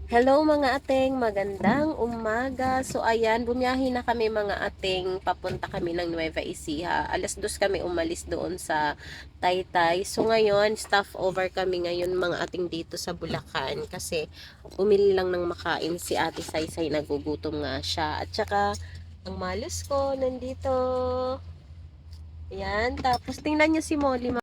Hello mga ating, magandang umaga. So ayan, bumiyahe na kami mga ating, papunta kami ng Nueva Ecija. Alas 2 kami umalis doon sa Taytay. So ngayon, staff over kami ngayon mga ating dito sa Bulacan kasi bumili lang ng makain si Ate Saysay, nagugutom nga siya. At saka ang malos ko nandito. Ayan, tapos tingnan niyo si Molly.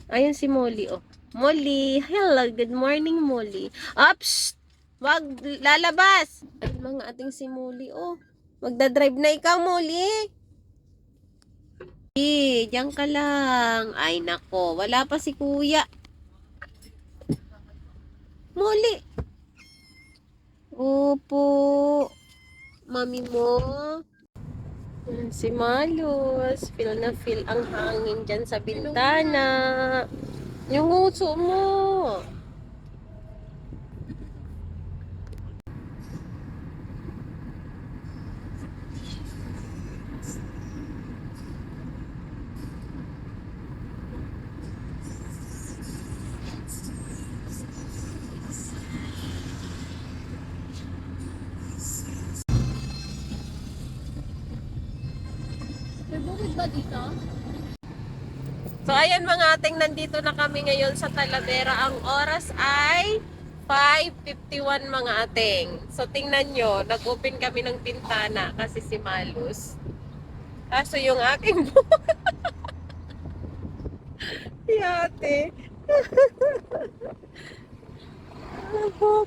Ayun si Molly, oh. Molly, hello, good morning Molly. Ups! Wag lalabas! Ay, mga ating si Molly, oh. Magdadrive na ikaw, Molly. Diyan ka lang. Ay, nako. Wala pa si kuya. Molly. Opo. Mami mo. Yan si Malus. Feel na feel ang hangin dyan sa bintana. Yung uso mo. May bukid ba dito? So, ayan mga ating, nandito na kami ngayon sa Talavera. Ang oras ay 5:51 mga ating. So, tingnan nyo, nag-open kami ng pintana kasi si Malus. Kaso yung aking yate. Ano po?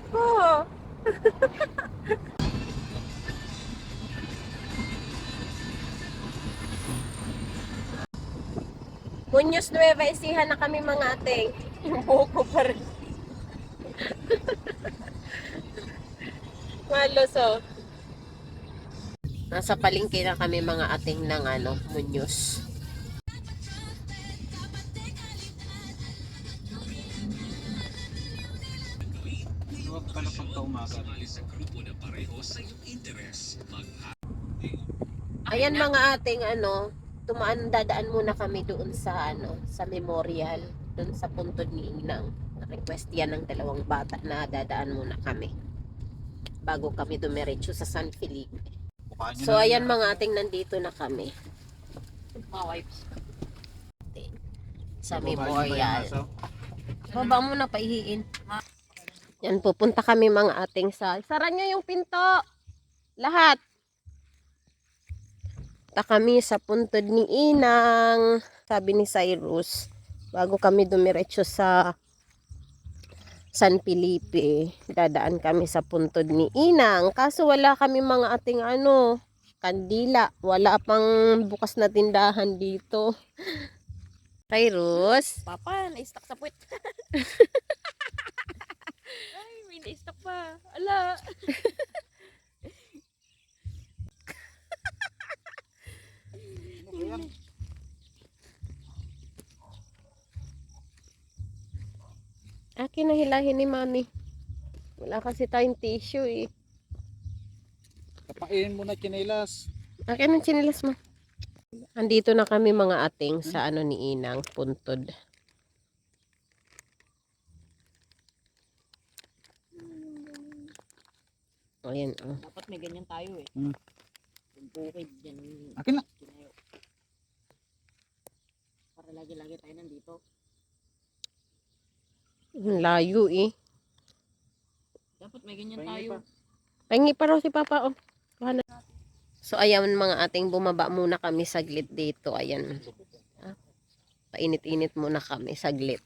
Muñoz Nueva Ecija na kami mga ating. Yung buko pa rin. Malus, oh. Nasa palengke na kami mga ating ng Muñoz. Huwag ka na pagka-umaga. Ayan mga ating dadaan muna kami doon sa sa memorial, doon sa puntod ni Inang. Request yan ng dalawang bata na dadaan muna kami bago kami dumiretso sa San Felipe. So ayan mga ating, nandito na kami. Mga wipes. Sa memorial. Baba mo na, paihiin. Yan, pupunta kami mga ating sa... Sara nyo yung pinto! Lahat! Kami sa puntod ni Inang, sabi ni Cyrus, bago kami dumiretso sa San Felipe, dadaan kami sa puntod ni Inang. Kaso wala kami mga ating kandila, wala pang bukas na tindahan dito. Cyrus, Papa, na-stuck sa puwet. Ay, may na-stuck pa. Ala. akin na hilahin ni Mami. Wala kasi tayong tissue eh. Kapain mo na chinelas. Akin ang chinilas mo. Andito na kami mga ating sa ni Inang, puntod. Ayan, oh. Dapat may ganyan tayo eh. Hmm. Yung bukid yan. Akin na. Kinayo. Para lagi-lagi tayo nandito. Ang layo eh. Dapat may ganyan Pahingi tayo. pa. Pahingi pa raw si Papa, oh. Kuha na. So, ayan mga ating, bumaba muna kami saglit dito. Ayan. Ah, painit-init muna kami saglit.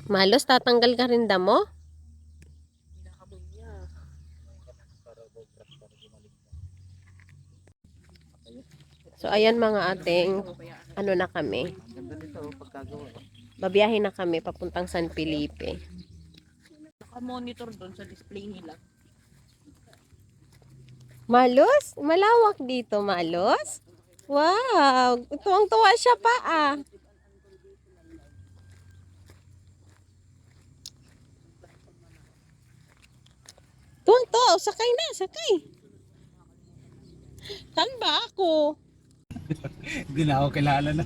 Malos, tatanggal ka rin damo? Hinakabog niya. So, ayan mga ating, na kami. Ganda dito pagkagawa. Babiyahe na kami papuntang San Felipe. Naka-monitor doon sa display nila. Malos? Malawak dito, Malos? Wow! Tuwang-tuwa siya pa, ah. Tuwang-tuwa. Sakay na, sakay. Saan ba ako? Hindi na ako kilala na.